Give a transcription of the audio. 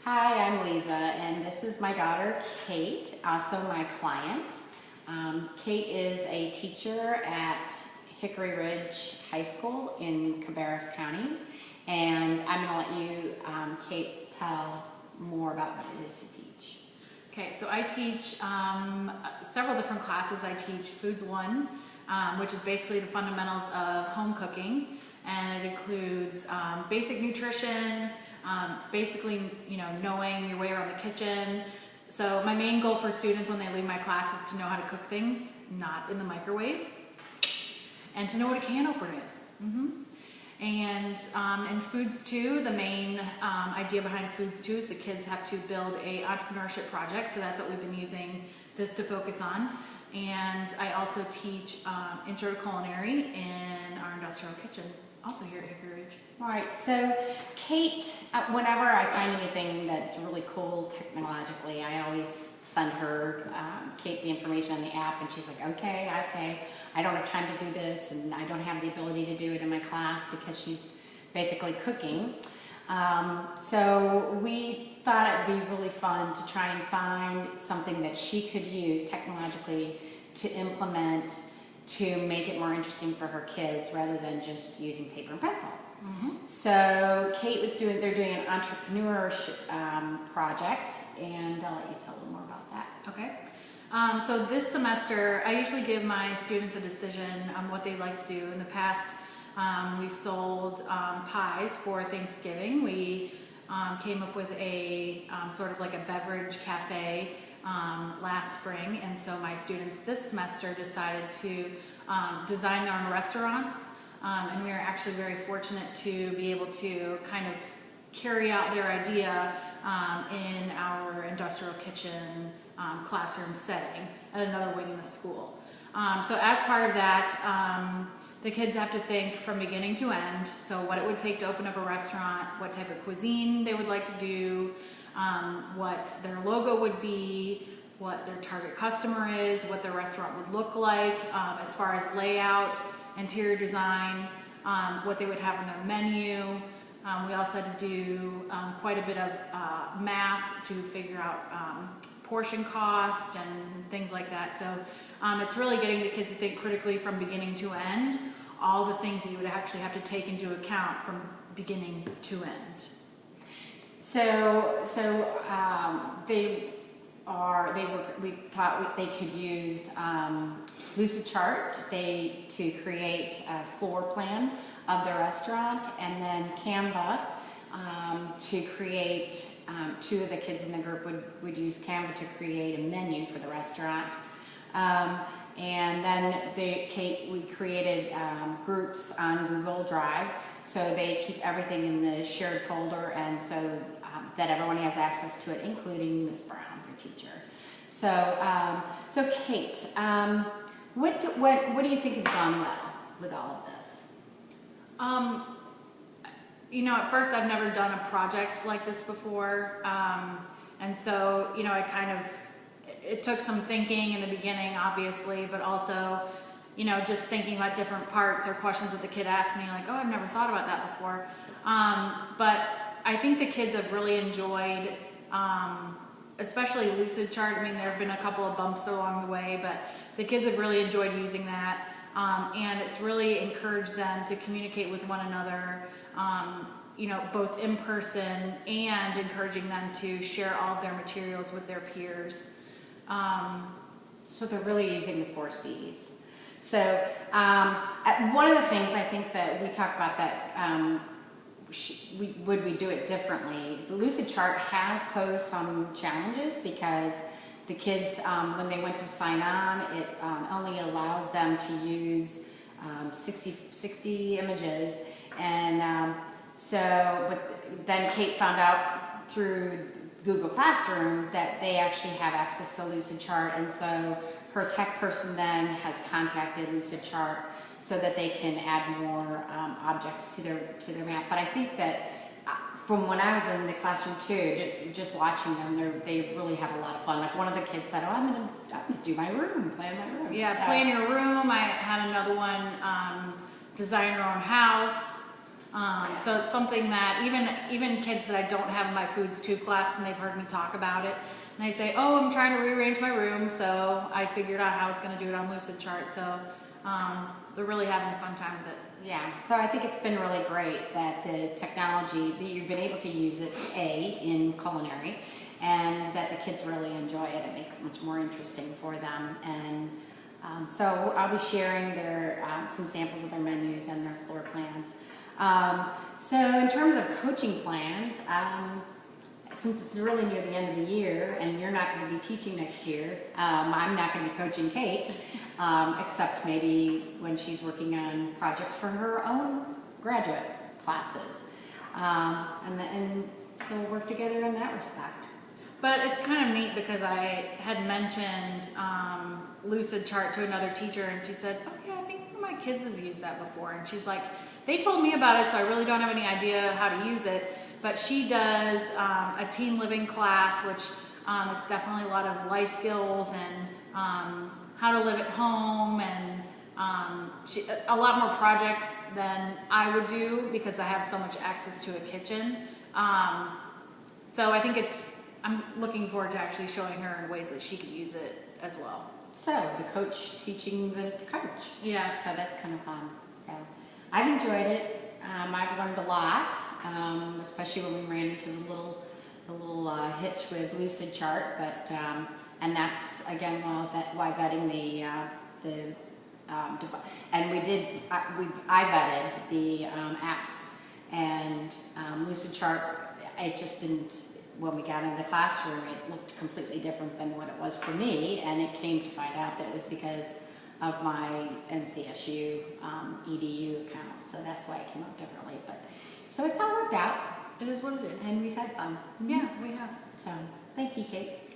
Hi, I'm Lisa, and this is my daughter, Kate, also my client. Kate is a teacher at Hickory Ridge High School in Cabarrus County, and I'm going to let you, Kate, tell more about what it is you teach. Okay, so I teach several different classes. I teach Foods 1, which is basically the fundamentals of home cooking, and it includes basic nutrition, basically, knowing your way around the kitchen. So my main goal for students when they leave my class is to know how to cook things, not in the microwave, and to know what a can opener is. And in Foods 2, the main idea behind Foods 2 is the kids have to build a entrepreneurship project, so that's what we've been using this to focus on. And I also teach Intro to Culinary in our industrial kitchen, also here at Hickory Ridge. All right, so Kate, whenever I find anything that's really cool technologically, I always send her, Kate, the information on the app, and she's like, okay, I don't have time to do this, and I don't have the ability to do it in my class because she's basically cooking. So we thought it'd be really fun to try and find something that she could use technologically to implement to make it more interesting for her kids rather than just using paper and pencil. So Kate was they're doing an entrepreneurship project, and I'll let you tell them more about that. Okay. So this semester, I usually give my students a decision on what they'd like to do. In the past, we sold pies for Thanksgiving. We came up with a sort of like a beverage cafe last spring, and so my students this semester decided to design their own restaurants, and we are actually very fortunate to be able to kind of carry out their idea in our industrial kitchen classroom setting at another wing in the school. So as part of that, the kids have to think from beginning to end, so what it would take to open up a restaurant, what type of cuisine they would like to do, what their logo would be, what their target customer is, what their restaurant would look like as far as layout, interior design, what they would have on their menu. We also had to do quite a bit of math to figure out portion costs and things like that. So it's really getting the kids to think critically from beginning to end, all the things that you would actually have to take into account from beginning to end. We thought they could use Lucidchart to create a floor plan of the restaurant, and then Canva to create, two of the kids in the group would use Canva to create a menu for the restaurant. And then we created groups on Google Drive, so they keep everything in the shared folder, and so that everyone has access to it, including Miss Brown, their teacher. So Kate, what do you think has gone well with all of this? At first I've never done a project like this before, and so, it took some thinking in the beginning, obviously, but also, just thinking about different parts or questions that the kid asked me, like, oh, I've never thought about that before. But I think the kids have really enjoyed, especially Lucidchart. I mean, there have been a couple of bumps along the way, but the kids have really enjoyed using that. And it's really encouraged them to communicate with one another, both in person, and encouraging them to share all of their materials with their peers. So they're really using the 4 C's. So one of the things I think that we talked about that would we do it differently, the Lucidchart has posed some challenges because the kids, when they went to sign on, it only allows them to use 60 images, and but then Kate found out through Google Classroom that they actually have access to Lucidchart, and so her tech person then has contacted Lucidchart so that they can add more objects to their map. But I think that from when I was in the classroom too, just watching them, they really have a lot of fun. Like one of the kids said, "Oh, I'm gonna do my room, plan my room." Yeah, plan your room. I had another one, design your own house. So it's something that even kids that I don't have in my Foods 2 class, and they've heard me talk about it, and they say, oh, I'm trying to rearrange my room, so I figured out how I was going to do it on Lucid Chart. So they're really having a fun time with it. Yeah, so I think it's been really great that the technology, that you've been able to use it, in culinary, and that the kids really enjoy it. It makes it much more interesting for them. And so I'll be sharing some samples of their menus and their floor plans. So in terms of coaching plans, since it's really near the end of the year and you're not going to be teaching next year, I'm not going to be coaching Kate, except maybe when she's working on projects for her own graduate classes. And so we'll work together in that respect. But it's kind of neat because I had mentioned Lucid Chart to another teacher, and she said, oh yeah, I think one of my kids has used that before. And she's like, they told me about it, so I really don't have any idea how to use it. But she does a teen living class, which it's definitely a lot of life skills and how to live at home, and a lot more projects than I would do because I have so much access to a kitchen. So I think I'm looking forward to actually showing her in ways that she could use it as well. So the coach teaching the coach. Yeah. So that's kind of fun. So I've enjoyed it. I've learned a lot, especially when we ran into the little hitch with Lucid Chart. But and that's again why vetting I vetted the apps, and Lucid Chart. It just didn't. When we got into the classroom, it looked completely different than what it was for me, and it came to find out that it was because of my NCSU EDU account, so that's why it came up differently. But so it's all worked out. It is what it is. And we've had fun. Yeah, we have. So thank you, Kate.